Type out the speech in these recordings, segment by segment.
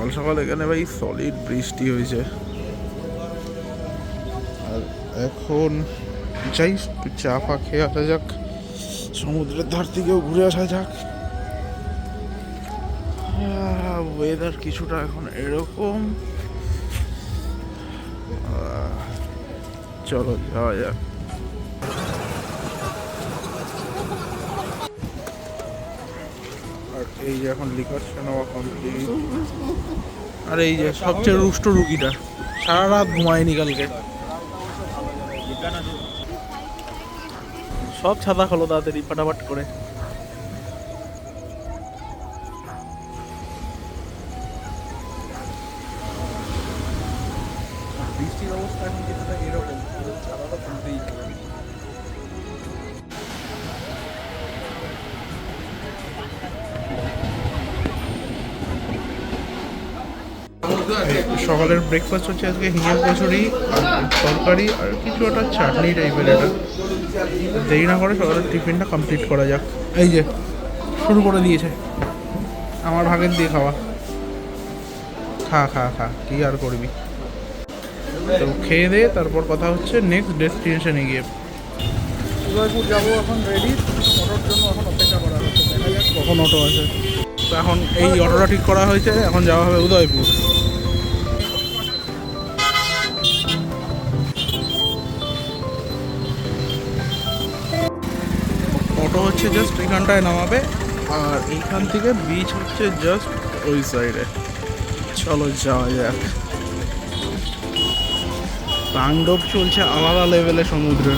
সকাল সকাল এখানে ভাই সলিড বৃষ্টি হয়েছে। আর এখন যাই একটু চা ফা খেয়ে আসা যাক, সমুদ্রের ধার থেকেও ঘুরে আসা যাক। ওয়েদার কিছুটা এখন এরকম, চলো যাওয়া যাক। আর এই যে এখন লিকার নেওয়া কমপ্লিট। আর এই যে সবচেয়ে রুষ্ট রুগীটা সারা রাত ঘুমায়নি কালকে, সব ছাতা খোলো তাড়াতাড়ি ফাটাফাট করে। বৃষ্টির অবস্থা এখন কিছুটা এরকম, ছাতাটা তুলতেই হবে। সকালের ব্রেকফাস্ট হচ্ছে আজকে হিঙের কচুরি আর তরকারি আর কিছু একটা চাটনি টাইপের। এটা দেরি না করে সকালের টিফিনটা কমপ্লিট করা যাক। এই যে শুরু করে দিয়েছে আমার ভাগের দিয়ে খাওয়া। খা খা খা, কি আর করবি। তো খেয়ে দে, তারপর কথা হচ্ছে নেক্সট ডেস্টিনেশনে গিয়ে। উদয়পুর যাবো এখন, রেডি। অটোর জন্য এখন অপেক্ষা করা হচ্ছে, দেখা যাক কখন অটো আছে। তো এখন এই অটোটা ঠিক করা হয়েছে, এখন যাওয়া হবে উদয়পুর। অটো হচ্ছে জাস্ট এখানটায় নামাবে, আর এইখান থেকে বিচ হচ্ছে জাস্ট ওই সাইডে। চলো যাওয়া যাক। তাণ্ডব চলছে আলাদা লেভেলে সমুদ্রে।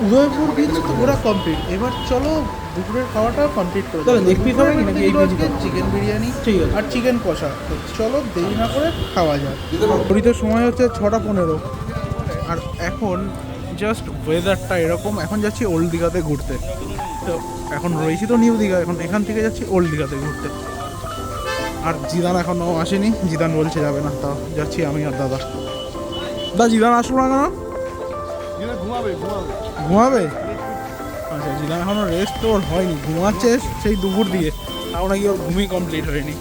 উদয়পুর বিচ পুরো কমপ্লিট। এবার চলো দুপুরের খাওয়াটা কমপ্লিট করে দেবো। লেগ পিস হবে নাকি এই চিকেন বিরিয়ানি, ঠিক আছে, আর চিকেন কষা। চলো দেরি না করে খাওয়া যায়। ঘড়িতে সময় হচ্ছে 6:15, আর এখন জাস্ট ওয়েদারটা এরকম। এখন যাচ্ছি ওল্ড দীঘাতে ঘুরতে। তো এখন রয়েছি তো নিউ দীঘা, এখন এখান থেকে যাচ্ছি ওল্ড দীঘাতে ঘুরতে। আর জিদান এখনও আসেনি, জিদান বলছে যাবে না, তাও যাচ্ছি আমি আর দাদা। জিদান আসলো না কেন? ঘুমাবে? আচ্ছা, জিদান এখনো রেস্ট তো হয়নি, ঘুমাচ্ছে সেই দুপুর দিয়ে, তাও নাকি ওর ঘুমই কমপ্লিট হয়নি।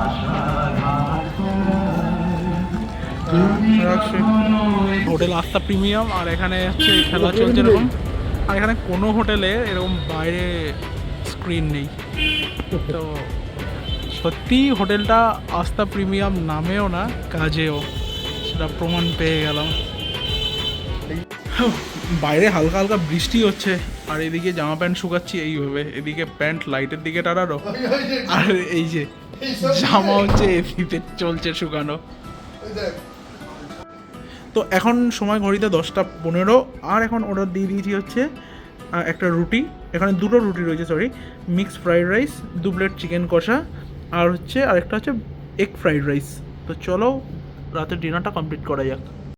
আশা রাখছি। হোটেল আস্থা প্রিমিয়াম, আর এখানে হচ্ছে খেলা চলছে এরকম। আর এখানে কোনো হোটেলে এরকম বাইরে স্ক্রিন নেই। তো সত্যি হোটেলটা আস্থা প্রিমিয়াম নামেও না কাজেও, সেটা প্রমাণ পেয়ে গেলাম। বাইরে হালকা হালকা বৃষ্টি হচ্ছে, আর এদিকে জামা প্যান্ট শুকাচ্ছি এইভাবে, এদিকে প্যান্ট লাইটের দিকে টানানো, আর এই যে জামা হচ্ছে এদিকে চলছে শুকানো। তো এখন সময় ঘড়িতে 10:15, আর এখন অর্ডার দিয়ে দিয়েছি হচ্ছে একটা রুটি, এখানে দুটো রুটি রয়েছে, sorry, mixed fried rice, 2 plate chicken কষা, আর হচ্ছে আরেকটা হচ্ছে এগ ফ্রাইড রাইস। তো চলো রাতের ডিনারটা কমপ্লিট করা যাক।